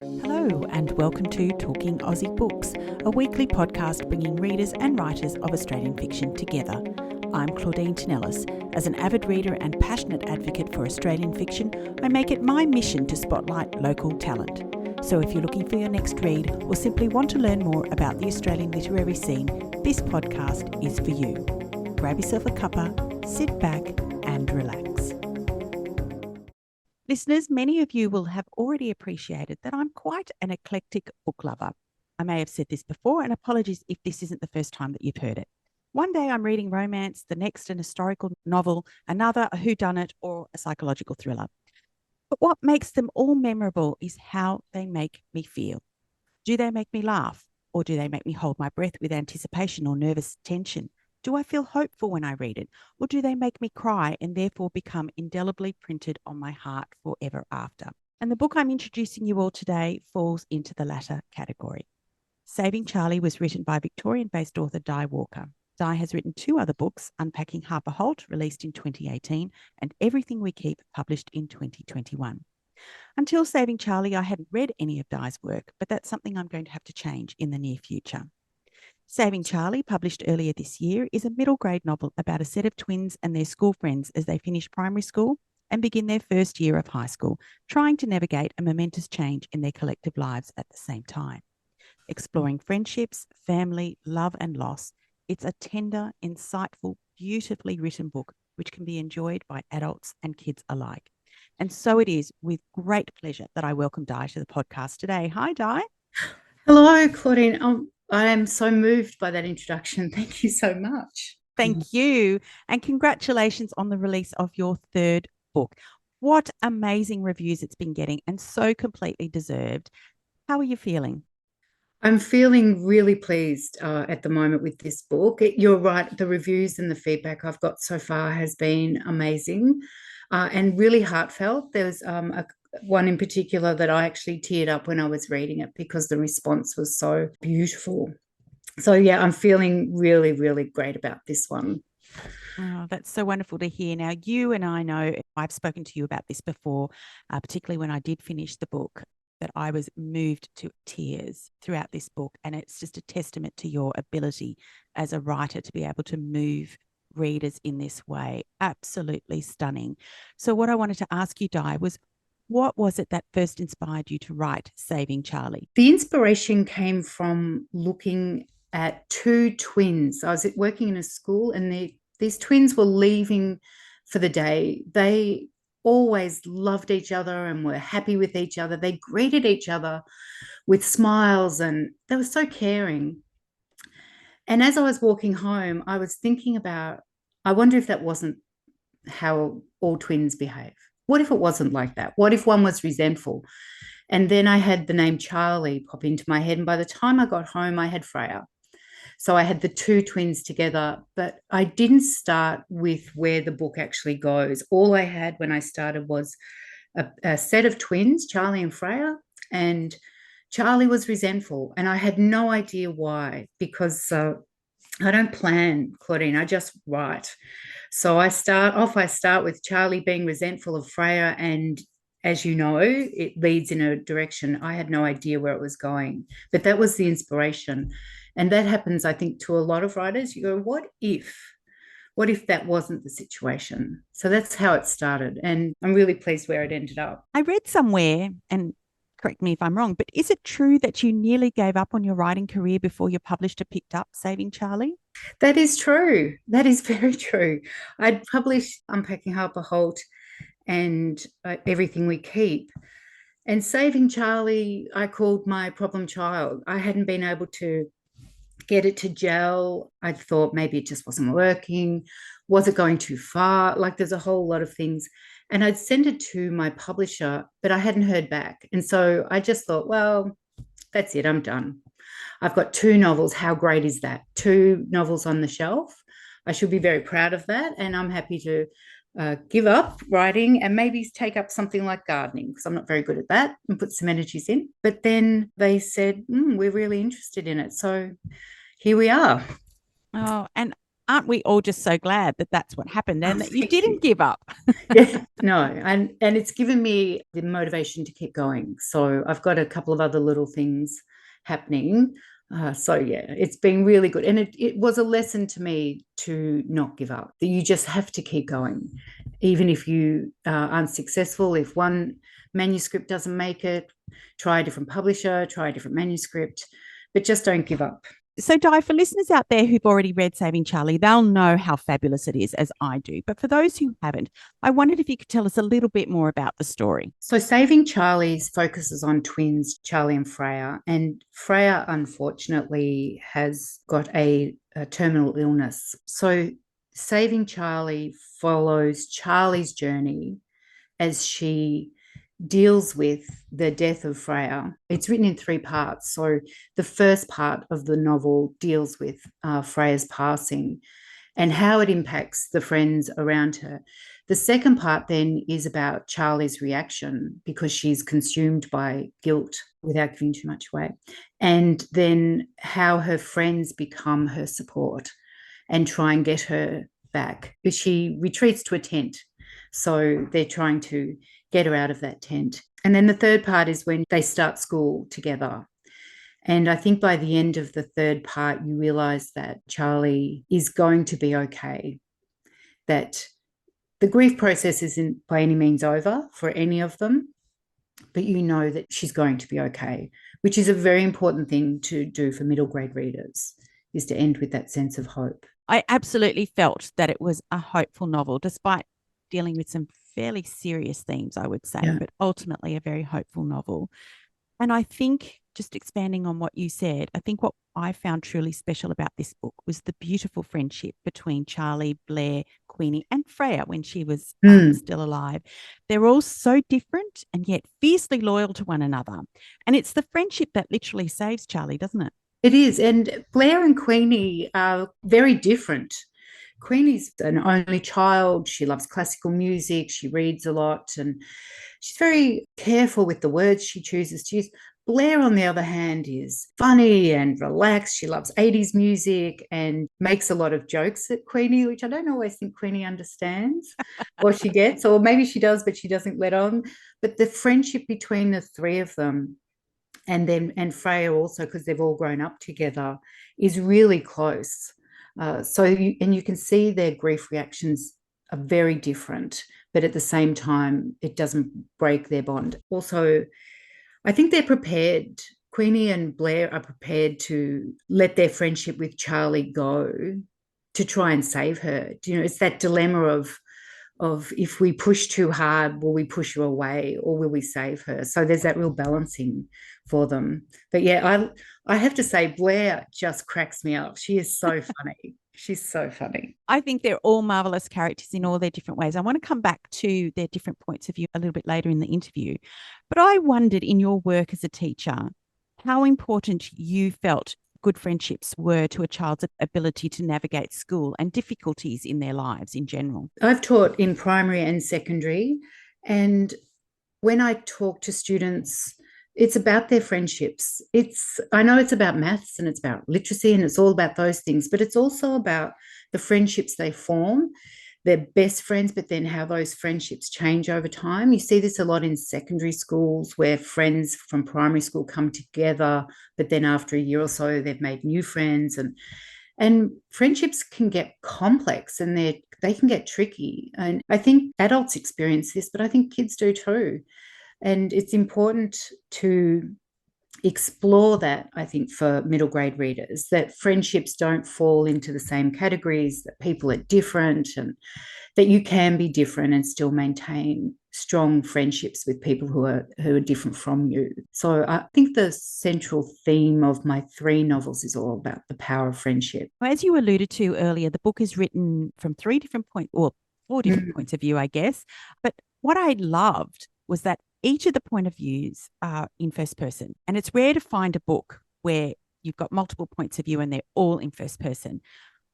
Hello and welcome to Talking Aussie Books, a weekly podcast bringing readers and writers of Australian fiction together. I'm Claudine Tinellis. As an avid reader and passionate advocate for Australian fiction, I make it my mission to spotlight local talent. So if you're looking for your next read or simply want to learn more about the Australian literary scene, this podcast is for you. Grab yourself a cuppa, sit back and relax. Listeners, many of you will have already appreciated that I'm quite an eclectic book lover. I may have said this before, and apologies if this isn't the first time that you've heard it. One day I'm reading romance, the next an historical novel, another a whodunit or a psychological thriller. But what makes them all memorable is how they make me feel. Do they make me laugh, or do they make me hold my breath with anticipation or nervous tension? Do I feel hopeful when I read it, or do they make me cry and therefore become indelibly printed on my heart forever after? And the book I'm introducing you all today falls into the latter category. Saving Charli was written by Victorian-based author Di Walker. Di has written two other books, Unpacking Harper Holt, released in 2018, and Everything We Keep, published in 2021. Until Saving Charli, I hadn't read any of Di's work, but that's something I'm going to have to change in the near future. Saving Charli, published earlier this year, is a middle grade novel about a set of twins and their school friends as they finish primary school and begin their first year of high school, trying to navigate a momentous change in their collective lives at the same time. Exploring friendships, family, love and loss, it's a tender, insightful, beautifully written book which can be enjoyed by adults and kids alike. And so it is with great pleasure that I welcome Di to the podcast today. Hi, Di. Hello, Claudine. I am so moved by that introduction. Thank you so much. Thank you. And congratulations on the release of your third book. What amazing reviews it's been getting, and so completely deserved. How are you feeling? I'm feeling really pleased at the moment with this book. You're right, the reviews and the feedback I've got so far has been amazing and really heartfelt. There's one in particular that I actually teared up when I was reading it because the response was so beautiful. So, yeah, I'm feeling really, really great about this one. Oh, that's so wonderful to hear. Now, you and I know I've spoken to you about this before, particularly when I did finish the book, that I was moved to tears throughout this book. And it's just a testament to your ability as a writer to be able to move readers in this way. Absolutely stunning. So what I wanted to ask you, Di, was what was it that first inspired you to write Saving Charli? The inspiration came from looking at two twins. I was working in a school and these twins were leaving for the day. They always loved each other and were happy with each other. They greeted each other with smiles and they were so caring. And as I was walking home, I was thinking about, I wonder if that wasn't how all twins behave. What if it wasn't like that? What if one was resentful? And then I had the name Charlie pop into my head. And by the time I got home, I had Freya. So I had the two twins together, but I didn't start with where the book actually goes. All I had when I started was a set of twins, Charlie and Freya, and Charlie was resentful. And I had no idea why, because I don't plan, Claudine, I just write. So I start with Charlie being resentful of Freya, and as you know, it leads in a direction I had no idea where it was going. But that was the inspiration. And that happens, I think, to a lot of writers. You go, what if? What if that wasn't the situation? So that's how it started. And I'm really pleased where it ended up. I read somewhere, and correct me if I'm wrong, but is it true that you nearly gave up on your writing career before your publisher picked up Saving Charli? That is true. That is very true. I'd published Unpacking Harper Holt and Everything We Keep. And Saving Charli, I called my problem child. I hadn't been able to get it to gel. I thought maybe it just wasn't working. Was it going too far? Like there's a whole lot of things. And I'd sent it to my publisher, but I hadn't heard back. And so I just thought, well, that's it. I'm done. I've got two novels. How great is that? Two novels on the shelf. I should be very proud of that. And I'm happy to give up writing and maybe take up something like gardening because I'm not very good at that and put some energies in. But then they said, we're really interested in it. So here we are. Oh, and aren't we all just so glad that that's what happened Oh, and that you thank you. didn't give up? Yeah, no, and it's given me the motivation to keep going. So I've got a couple of other little things happening. So yeah, it's been really good, and it was a lesson to me to not give up. That you just have to keep going, even if you are unsuccessful. If one manuscript doesn't make it, try a different publisher, try a different manuscript, but just don't give up. So, Di, for listeners out there who've already read Saving Charlie, they'll know how fabulous it is, as I do. But for those who haven't, I wondered if you could tell us a little bit more about the story. So, Saving Charlie's focuses on twins, Charlie and Freya. And Freya, unfortunately, has got a terminal illness. So, Saving Charlie follows Charlie's journey as she deals with the death of Freya. It's written in three parts. So, the first part of the novel deals with Freya's passing and how it impacts the friends around her. The second part then is about Charlie's reaction because she's consumed by guilt without giving too much away. And then how her friends become her support and try and get her back. She retreats to a tent. So they're trying to get her out of that tent. And then the third part is when they start school together. And I think by the end of the third part, you realize that Charlie is going to be okay, that the grief process isn't by any means over for any of them, but you know that she's going to be okay, which is a very important thing to do for middle grade readers, is to end with that sense of hope. I absolutely felt that it was a hopeful novel, despite dealing with some fairly serious themes, I would say, Yeah. but ultimately a very hopeful novel. And I think, just expanding on what you said, I think what I found truly special about this book was the beautiful friendship between Charlie, Blair, Queenie, and Freya when she was still alive. They're all so different and yet fiercely loyal to one another. And it's the friendship that literally saves Charlie, doesn't it? It is. And Blair and Queenie are very different. Queenie's an only child. She loves classical music. She reads a lot and she's very careful with the words she chooses to use. Blair, on the other hand, is funny and relaxed. She loves 80s music and makes a lot of jokes at Queenie, which I don't always think Queenie understands or she gets, or maybe she does, but she doesn't let on. But the friendship between the three of them and Freya also, because they've all grown up together, is really close. And you can see their grief reactions are very different, but at the same time, it doesn't break their bond. Also, I think they're prepared. Queenie and Blair are prepared to let their friendship with Charlie go to try and save her. You know, it's that dilemma of if we push too hard, will we push her away or will we save her? So there's that real balancing for them. But yeah, I have to say, Blair just cracks me up. She is so funny. She's so funny. I think they're all marvelous characters in all their different ways. I want to come back to their different points of view a little bit later in the interview. But I wondered, in your work as a teacher, how important you felt good friendships were to a child's ability to navigate school and difficulties in their lives in general. I've taught in primary and secondary, and when I talk to students, it's about their friendships. I know it's about maths and it's about literacy and it's all about those things, but it's also about the friendships they form. They're best friends, but then how those friendships change over time. You see this a lot in secondary schools where friends from primary school come together, but then after a year or so, they've made new friends, and friendships can get complex and they can get tricky. And I think adults experience this, but I think kids do too. And it's important to explore that, I think, for middle grade readers, that friendships don't fall into the same categories, that people are different, and that you can be different and still maintain strong friendships with people who are different from you. So I think the central theme of my three novels is all about the power of friendship. As you alluded to earlier, the book is written from three different points, or four different points of view, I guess. But what I loved was that each of the point of views are in first person. And it's rare to find a book where you've got multiple points of view and they're all in first person.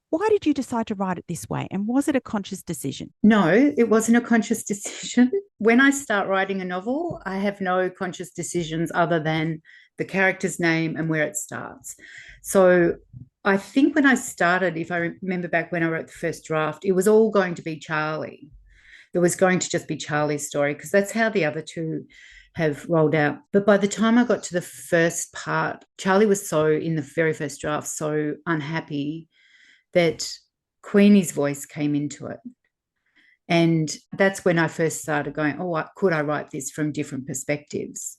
Why did you decide to write it this way? And was it a conscious decision? No, it wasn't a conscious decision. When I start writing a novel, I have no conscious decisions other than the character's name and where it starts. So I think when I started, if I remember back when I wrote the first draft, it was all going to be Charlie. There was going to just be Charlie's story because that's how the other two have rolled out. But by the time I got to the first part, Charlie was so, in the very first draft, so unhappy that Queenie's voice came into it. And that's when I first started going, oh, could I write this from different perspectives?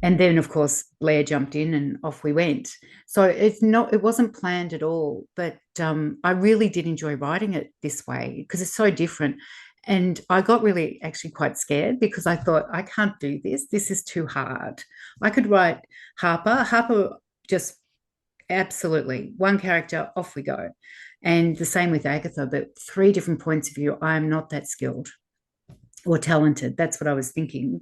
And then, of course, Blair jumped in and off we went. So it wasn't planned at all. But I really did enjoy writing it this way because it's so different. And I got really actually quite scared because I thought, I can't do this. This is too hard. I could write Harper. Harper just absolutely one character, off we go. And the same with Agatha, but 3 different points of view. I'm not that skilled or talented. That's what I was thinking.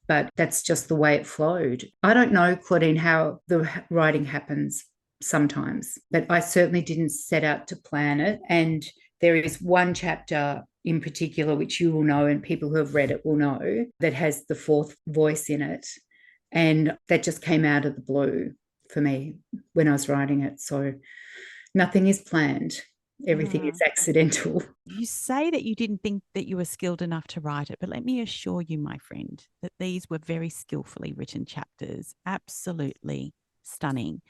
But that's just the way it flowed. I don't know, Claudine, how the writing happens sometimes, but I certainly didn't set out to plan it. And there is one chapter in particular, which you will know, and people who have read it will know, that has the 4th voice in it. And that just came out of the blue for me when I was writing it. So nothing is planned. Everything is accidental. You say that you didn't think that you were skilled enough to write it, but let me assure you, my friend, that these were very skillfully written chapters. Absolutely stunning.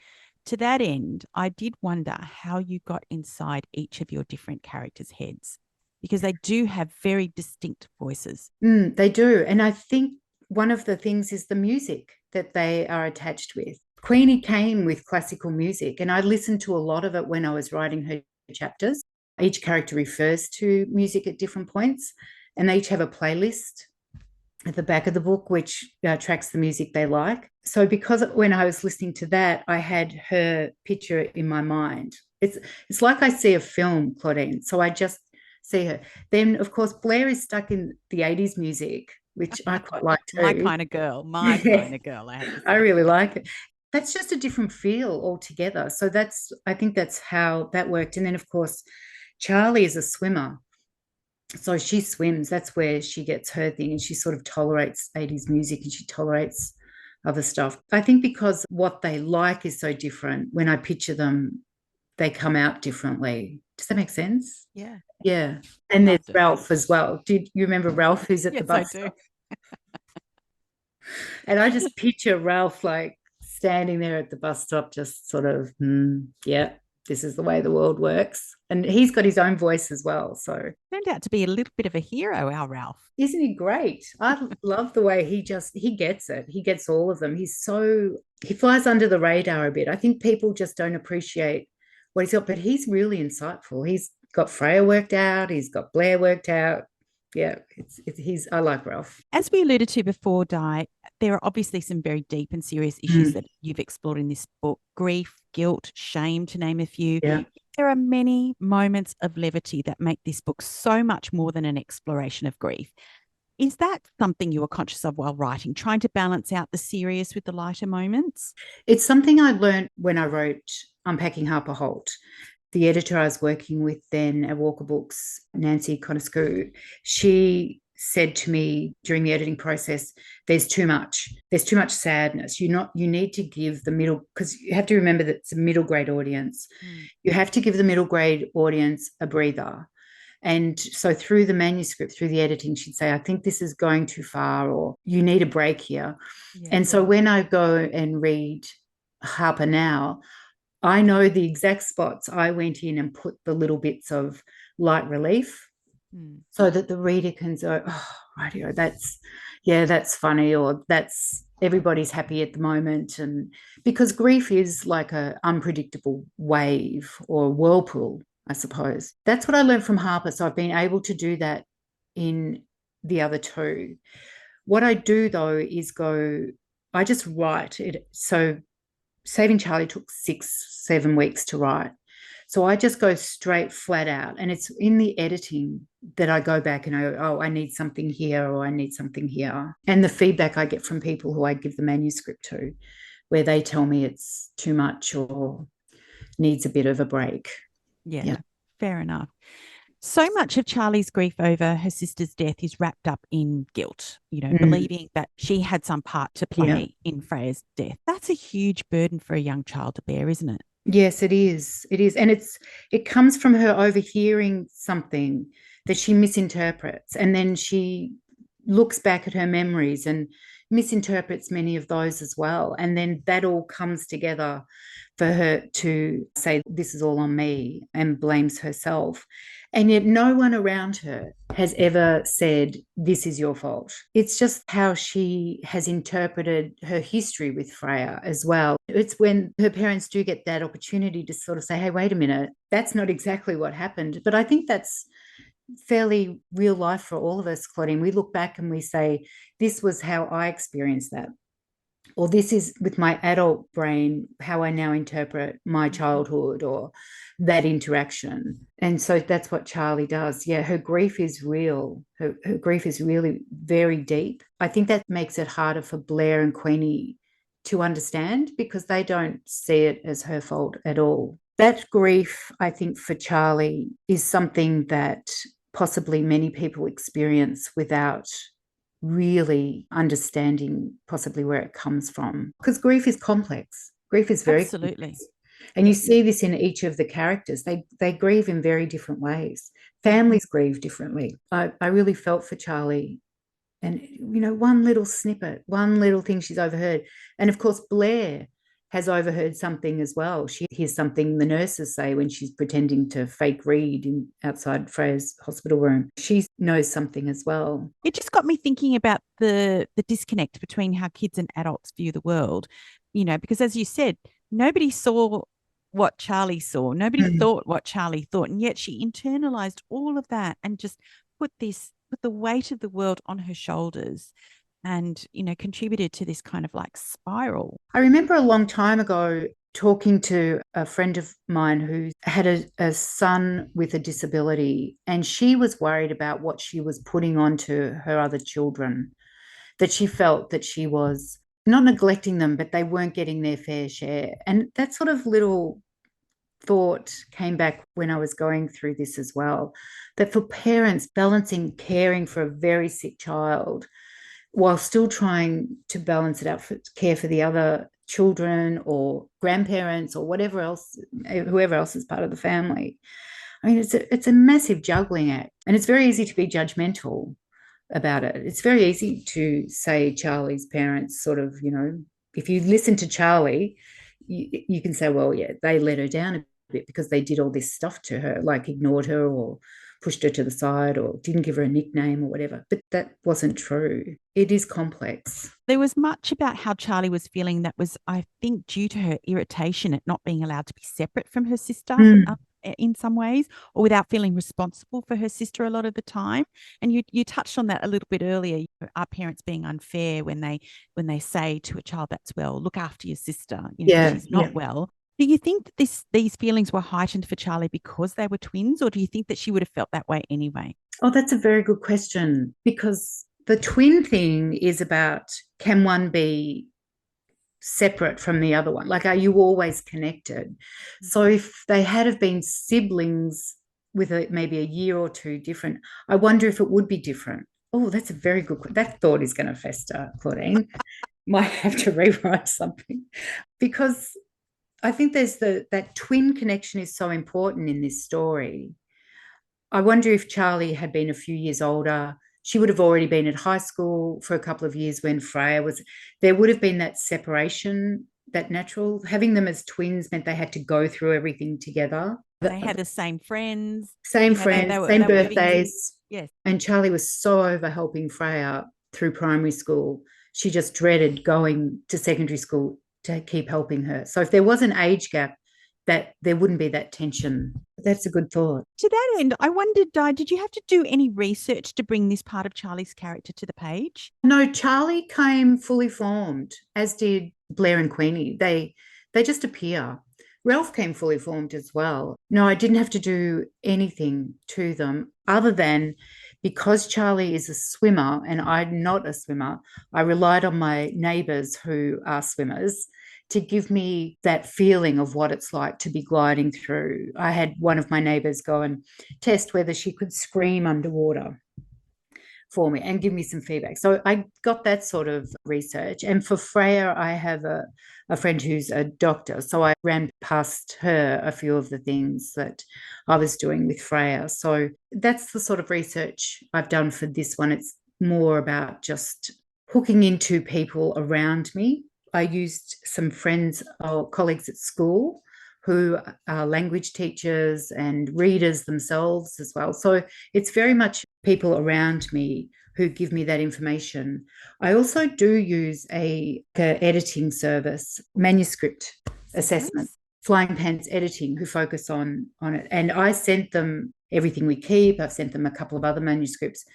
To that end, I did wonder how you got inside each of your different characters' heads, because they do have very distinct voices. They do. And I think one of the things is the music that they are attached with. Queenie came with classical music, and I listened to a lot of it when I was writing her chapters. Each character refers to music at different points, and they each have a playlist at the back of the book which tracks the music they like. So because when I was listening to that, I had her picture in my mind. It's like I see a film, Claudine. So I just see her. Then, of course, Blair is stuck in the 80s music, which I quite like too. My kind of girl. My kind of girl. I really like it. That's just a different feel altogether. So I think that's how that worked. And then, of course, Charlie is a swimmer. So she swims. That's where she gets her thing. And she sort of tolerates 80s music and she tolerates other stuff. I think because what they like is so different, when I picture them, they come out differently. Does that make sense? Yeah. Yeah. And there's Ralph as well. Did you remember Ralph, who's at the bus stop? And I just picture Ralph like standing there at the bus stop, just sort of, yeah, this is the way the world works. And he's got his own voice as well. So turned out to be a little bit of a hero, our Ralph. Isn't he great? I love the way he gets it. He gets all of them. He flies under the radar a bit. I think people just don't appreciate what he's got, but he's really insightful. He's got Freya worked out. He's got Blair worked out. Yeah, I like Ralph. As we alluded to before, Di, there are obviously some very deep and serious issues that you've explored in this book: grief, guilt, shame, to name a few. Yeah. There are many moments of levity that make this book so much more than an exploration of grief. Is that something you were conscious of while writing, trying to balance out the serious with the lighter moments? It's something I learned when I wrote Unpacking Harper Holt. The editor I was working with then at Walker Books, Nancy Coniscu, she said to me during the editing process, there's too much sadness. You need to give the middle, because you have to remember that it's a middle grade audience. You have to give the middle grade audience a breather. And so through the manuscript, through the editing, she'd say, I think this is going too far, or you need a break here. Yeah. And so when I go and read Harper now, I know the exact spots I went in and put the little bits of light relief so that the reader can go, oh, rightio, that's funny, or that's everybody's happy at the moment. And because grief is like an unpredictable wave or whirlpool, I suppose. That's what I learned from Harper. So I've been able to do that in the other two. What I do, though, is I just write it. So Saving Charli took 6-7 weeks to write. So I just go straight flat out. And it's in the editing that I go back and I go, oh, I need something here, or I need something here. And the feedback I get from people who I give the manuscript to, where they tell me it's too much or needs a bit of a break. Yeah, fair enough. So much of Charlie's grief over her sister's death is wrapped up in guilt, believing that she had some part to play in Freya's death. That's a huge burden for a young child to bear, isn't it? Yes, it is. It is. And it comes from her overhearing something that she misinterprets. And then she looks back at her memories and misinterprets many of those as well. And then that all comes together for her to say, this is all on me, and blames herself. And yet no one around her has ever said, this is your fault. It's just how she has interpreted her history with Freya as well. It's when her parents do get that opportunity to sort of say, hey, wait a minute, that's not exactly what happened. But I think that's fairly real life for all of us, Claudine. We look back and we say, this was how I experienced that. Or this is with my adult brain, how I now interpret my childhood or that interaction. And so that's what Charlie does. Yeah, her grief is real. Her grief is really very deep. I think that makes it harder for Blair and Queenie to understand because they don't see it as her fault at all. That grief, I think, for Charlie is something that possibly many people experience without really understanding possibly where it comes from. Because grief is complex. Grief is very Absolutely. complex. And you see this in each of the characters. They grieve in very different ways. Families grieve differently. I really felt for Charlie. And, you know, one little snippet, one little thing she's overheard. And of course, Blair has overheard something as well. She hears something the nurses say when she's pretending to fake read outside Freya's hospital room. She knows something as well. It just got me thinking about the disconnect between how kids and adults view the world, you know, because as you said, nobody saw what Charlie saw. Nobody thought what Charlie thought. And yet she internalized all of that and just put the weight of the world on her shoulders and, you know, contributed to this kind of like spiral. I remember a long time ago talking to a friend of mine who had a son with a disability, and she was worried about what she was putting onto her other children, that she felt that she was not neglecting them, but they weren't getting their fair share. And that sort of little thought came back when I was going through this as well, that for parents, balancing caring for a very sick child while still trying to balance it out for care for the other children or grandparents or whatever else, whoever else is part of the family. I mean, it's a massive juggling act, and it's very easy to be judgmental about it. It's very easy to say Charlie's parents sort of, you know, if you listen to Charlie, you can say, well, yeah, they let her down a bit because they did all this stuff to her, like ignored her or pushed her to the side or didn't give her a nickname or whatever. But that wasn't true. It is complex. There was much about how Charlie was feeling that was, I think, due to her irritation at not being allowed to be separate from her sister. In some ways, or without feeling responsible for her sister a lot of the time. And you touched on that a little bit earlier. Are parents being unfair when they say to a child that's well, look after your sister, you know, because she's not well. Do you think that these feelings were heightened for Charlie because they were twins, or do you think that she would have felt that way anyway? Oh, that's a very good question, because the twin thing is about, can one be separate from the other one? Like, are you always connected? So if they had have been siblings with maybe a year or two different, I wonder if it would be different. Oh, that's a very good question. That thought is going to fester, Claudine. Might have to rewrite something, because I think there's that twin connection is so important in this story. I wonder if Charlie had been a few years older, she would have already been at high school for a couple of years when Freya was. There would have been that separation, that natural. Having them as twins meant they had to go through everything together. They had the same friends, Same friends, same birthdays. Yes. And Charlie was so over helping Freya through primary school. She just dreaded going to secondary school to keep helping her. So if there was an age gap, that there wouldn't be that tension. That's a good thought. To that end, I wondered, did you have to do any research to bring this part of Charlie's character to the page? No, Charlie came fully formed, as did Blair and Queenie. They just appear. Ralph came fully formed as well. No, I didn't have to do anything to them other than, because Charlie is a swimmer and I'm not a swimmer, I relied on my neighbours who are swimmers to give me that feeling of what it's like to be gliding through. I had one of my neighbours go and test whether she could scream underwater for me and give me some feedback. So I got that sort of research. And for Freya, I have a friend who's a doctor. So I ran past her a few of the things that I was doing with Freya. So that's the sort of research I've done for this one. It's more about just hooking into people around me. I used some friends or colleagues at school who are language teachers and readers themselves as well. So it's very much people around me who give me that information. I also do use a editing service, manuscript assessment, Flying Pants Editing, who focus on it. And I sent them Everything We Keep. I've sent them a couple of other manuscripts.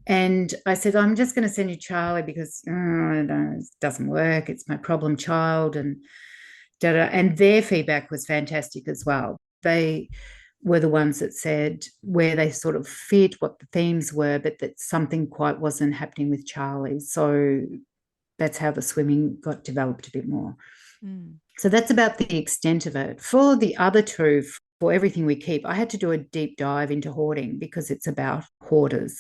And I said, I'm just going to send you Charlie because it doesn't work. It's my problem child. And their feedback was fantastic as well. They were the ones that said where they sort of fit, what the themes were, but that something quite wasn't happening with Charlie. So that's how the swimming got developed a bit more. So that's about the extent of it. For the other two, for Everything We Keep, I had to do a deep dive into hoarding because it's about hoarders.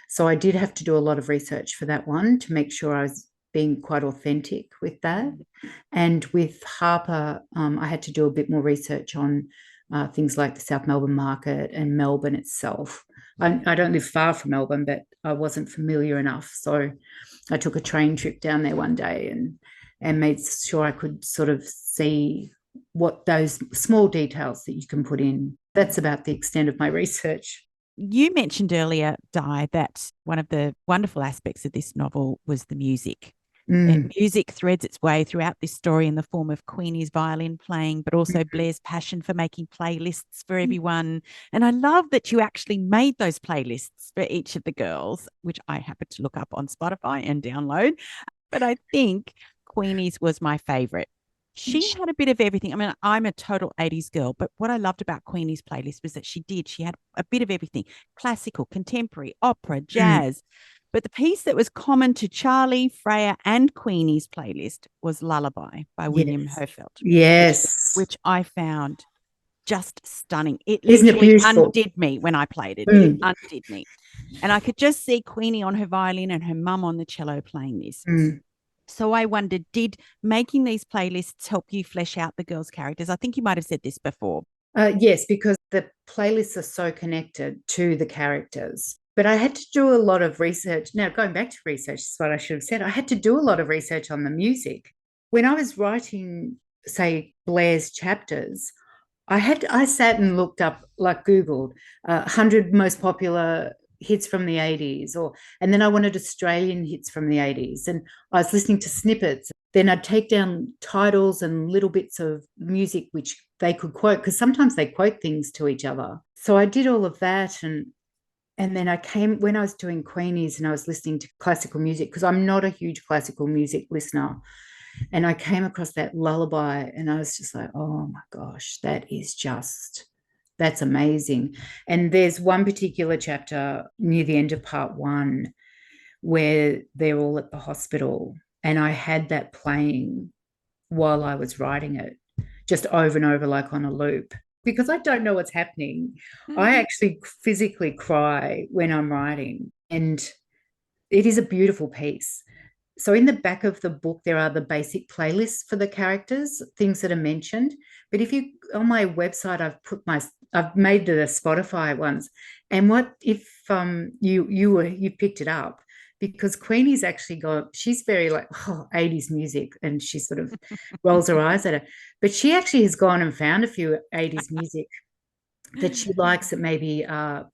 So I did have to do a lot of research for that one to make sure I was being quite authentic with that. And with Harper, I had to do a bit more research on things like the South Melbourne market and Melbourne itself. I don't live far from Melbourne, but I wasn't familiar enough. So I took a train trip down there one day and made sure I could sort of see what those small details that you can put in. That's about the extent of my research. You mentioned earlier, Di, that one of the wonderful aspects of this novel was the music. Music threads its way throughout this story in the form of Queenie's violin playing, but also Blair's passion for making playlists for everyone. And I love that you actually made those playlists for each of the girls, which I happened to look up on Spotify and download. But I think Queenie's was my favorite. She had a bit of everything. I mean, I'm a total 80s girl, but what I loved about Queenie's playlist was that she had a bit of everything: classical, contemporary, opera, jazz. But the piece that was common to Charlie, Freya, and Queenie's playlist was Lullaby by William Herfeld. Yes. Which I found just stunning. It Isn't it literally beautiful? undid me when I played it. It undid me. And I could just see Queenie on her violin and her mum on the cello playing this. So I wondered, did making these playlists help you flesh out the girls' characters? I think you might have said this before. Yes, because the playlists are so connected to the characters. But I had to do a lot of research. Now, going back to research is what I should have said. I had to do a lot of research on the music. When I was writing, say, Blair's chapters, I sat and looked up, like Googled, 100 most popular hits from the 80s, and then I wanted Australian hits from the 80s. And I was listening to snippets. Then I'd take down titles and little bits of music which they could quote, because sometimes they quote things to each other. So I did all of that. And then when I was doing Queenie's and I was listening to classical music, because I'm not a huge classical music listener, and I came across that Lullaby and I was just like, oh my gosh, that's amazing. And there's one particular chapter near the end of part 1 where they're all at the hospital, and I had that playing while I was writing it, just over and over, like on a loop, because I don't know what's happening. I actually physically cry when I'm writing, and it is a beautiful piece. So in the back of the book, there are the basic playlists for the characters, things that are mentioned. But if you, on my website, I've made the Spotify ones. And what if you picked it up, because Queenie's actually she's very like 80s music, and she sort of rolls her eyes at it. But she actually has gone and found a few 80s music that she likes that maybe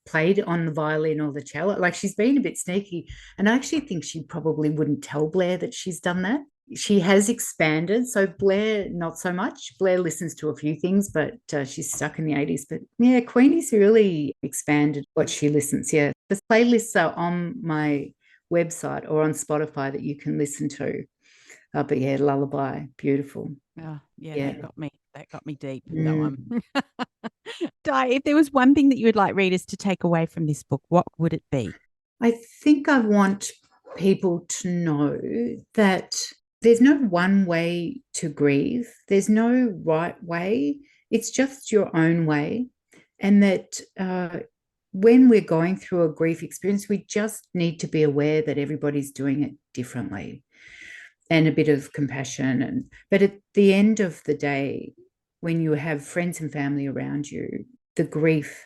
played on the violin or the cello. Like, she's been a bit sneaky. And I actually think she probably wouldn't tell Blair that she's done that. She has expanded. So Blair, not so much. Blair listens to a few things, but she's stuck in the 80s. But yeah, Queenie's really expanded what she listens. Yeah. The playlists are on my website or on Spotify that you can listen to. But yeah, Lullaby, beautiful. Oh, yeah. That got me deep, that one. Di, if there was one thing that you would like readers to take away from this book, what would it be? I think I want people to know that there's no one way to grieve. There's no right way. It's just your own way. And that when we're going through a grief experience, we just need to be aware that everybody's doing it differently, and a bit of compassion. But at the end of the day, when you have friends and family around you, the grief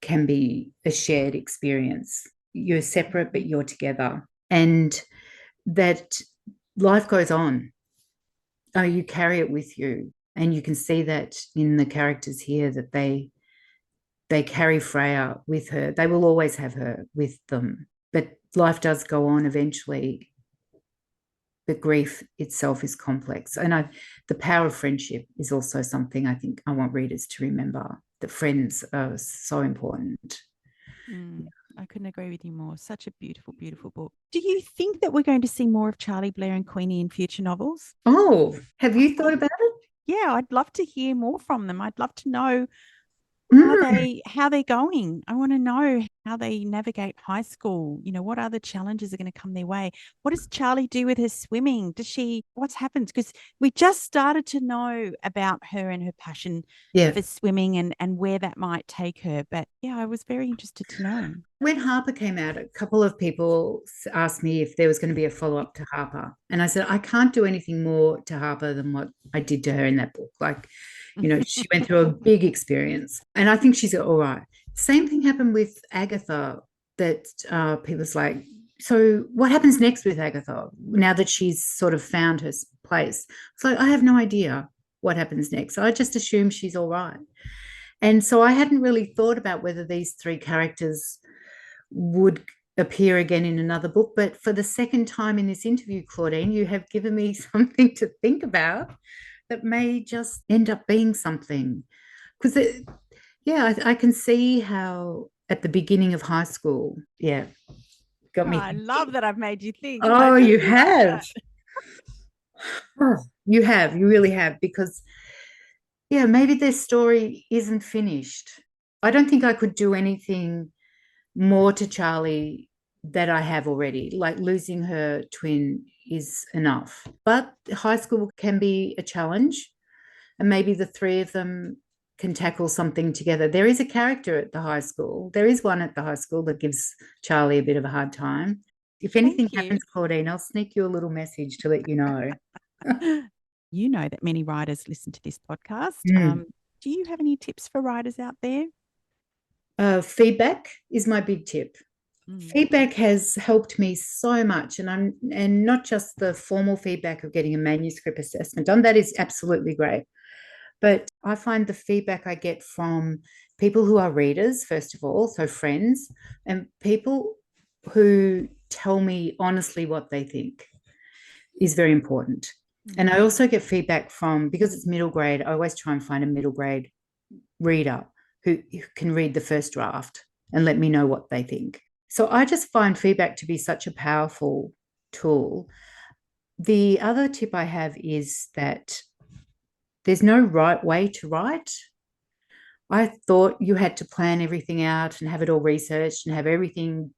can be a shared experience. You're separate, but you're together. And that life goes on. Oh, you carry it with you. And you can see that in the characters here, that they carry Freya with her. They will always have her with them. But life does go on eventually. But grief itself is complex. And the power of friendship is also something I think I want readers to remember, that friends are so important. I couldn't agree with you more. Such a beautiful, beautiful book. Do you think that we're going to see more of Charlie, Blair and Queenie in future novels? Oh, have you thought about it? Yeah, I'd love to hear more from them. I'd love to know Mm. how they're going. I want to know how they navigate high school. What other challenges are going to come their way? What does Charlie do with her swimming? What's happened? Because we just started to know about her and her passion Yeah. for swimming and where that might take her. But yeah, I was very interested to know. When Harper came out, a couple of people asked me if there was going to be a follow-up to Harper. And I said, I can't do anything more to Harper than what I did to her in that book. Like, she went through a big experience. And I think she's all right. Same thing happened with Agatha, that people's like, so what happens next with Agatha now that she's sort of found her place? So I have no idea what happens next. I just assume she's all right. And so I hadn't really thought about whether these three characters would appear again in another book. But for the second time in this interview, Claudine, you have given me something to think about that may just end up being something. Because, I can see how at the beginning of high school, got me. I love that I've made you think. Oh, you have. Oh, you have. You really have. Because, maybe their story isn't finished. I don't think I could do anything more to Charlie that I have already. Like, losing her twin is enough. But high school can be a challenge, and maybe the three of them can tackle something together. There is a character at the high school. There is one at the high school that gives Charlie a bit of a hard time. If anything happens, Claudine, I'll sneak you a little message to let you know. You know that many writers listen to this podcast. Do you have any tips for writers out there? Feedback is my big tip. Feedback has helped me so much, and not just the formal feedback of getting a manuscript assessment done. That is absolutely great. But I find the feedback I get from people who are readers, first of all, so friends, and people who tell me honestly what they think is very important. And I also get feedback from, because it's middle grade, I always try and find a middle grade reader who can read the first draft and let me know what they think. So I just find feedback to be such a powerful tool. The other tip I have is that there's no right way to write. I thought you had to plan everything out and have it all researched and have everything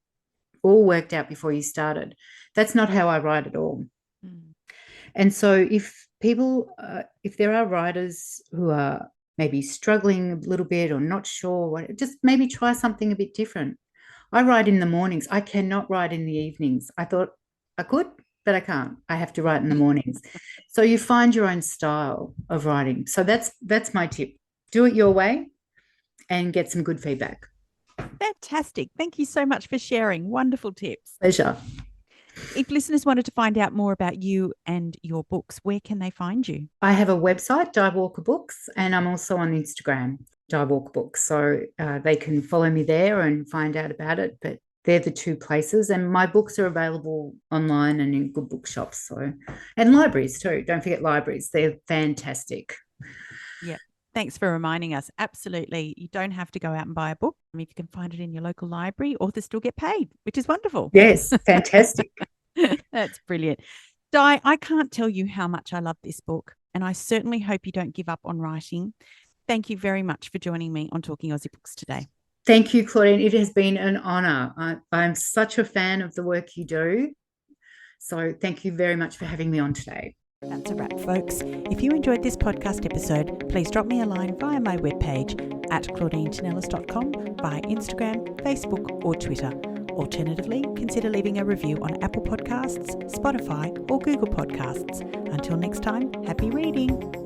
all worked out before you started. That's not how I write at all. And so if there are writers who are maybe struggling a little bit or not sure, just maybe try something a bit different. I write in the mornings. I cannot write in the evenings. I thought I could, but I can't. I have to write in the mornings. So you find your own style of writing. So that's my tip. Do it your way and get some good feedback. Fantastic. Thank you so much for sharing. Wonderful tips. Pleasure. If listeners wanted to find out more about you and your books, where can they find you? I have a website, Di Walker Books, and I'm also on Instagram, Di Walker Books. So they can follow me there and find out about it. But they're the two places. And my books are available online and in good bookshops. And libraries too. Don't forget libraries. They're fantastic. Yeah. Thanks for reminding us. Absolutely. You don't have to go out and buy a book. I mean, if you can find it in your local library, authors still get paid, which is wonderful. Yes, fantastic. That's brilliant. Di, I can't tell you how much I love this book, and I certainly hope you don't give up on writing. Thank you very much for joining me on Talking Aussie Books today. Thank you, Claudine. It has been an honour. I'm such a fan of the work you do. So thank you very much for having me on today. That's a wrap, folks. If you enjoyed this podcast episode, please drop me a line via my webpage at claudinetinellis.com, via Instagram, Facebook, or Twitter. Alternatively, consider leaving a review on Apple Podcasts, Spotify, or Google Podcasts. Until next time, happy reading.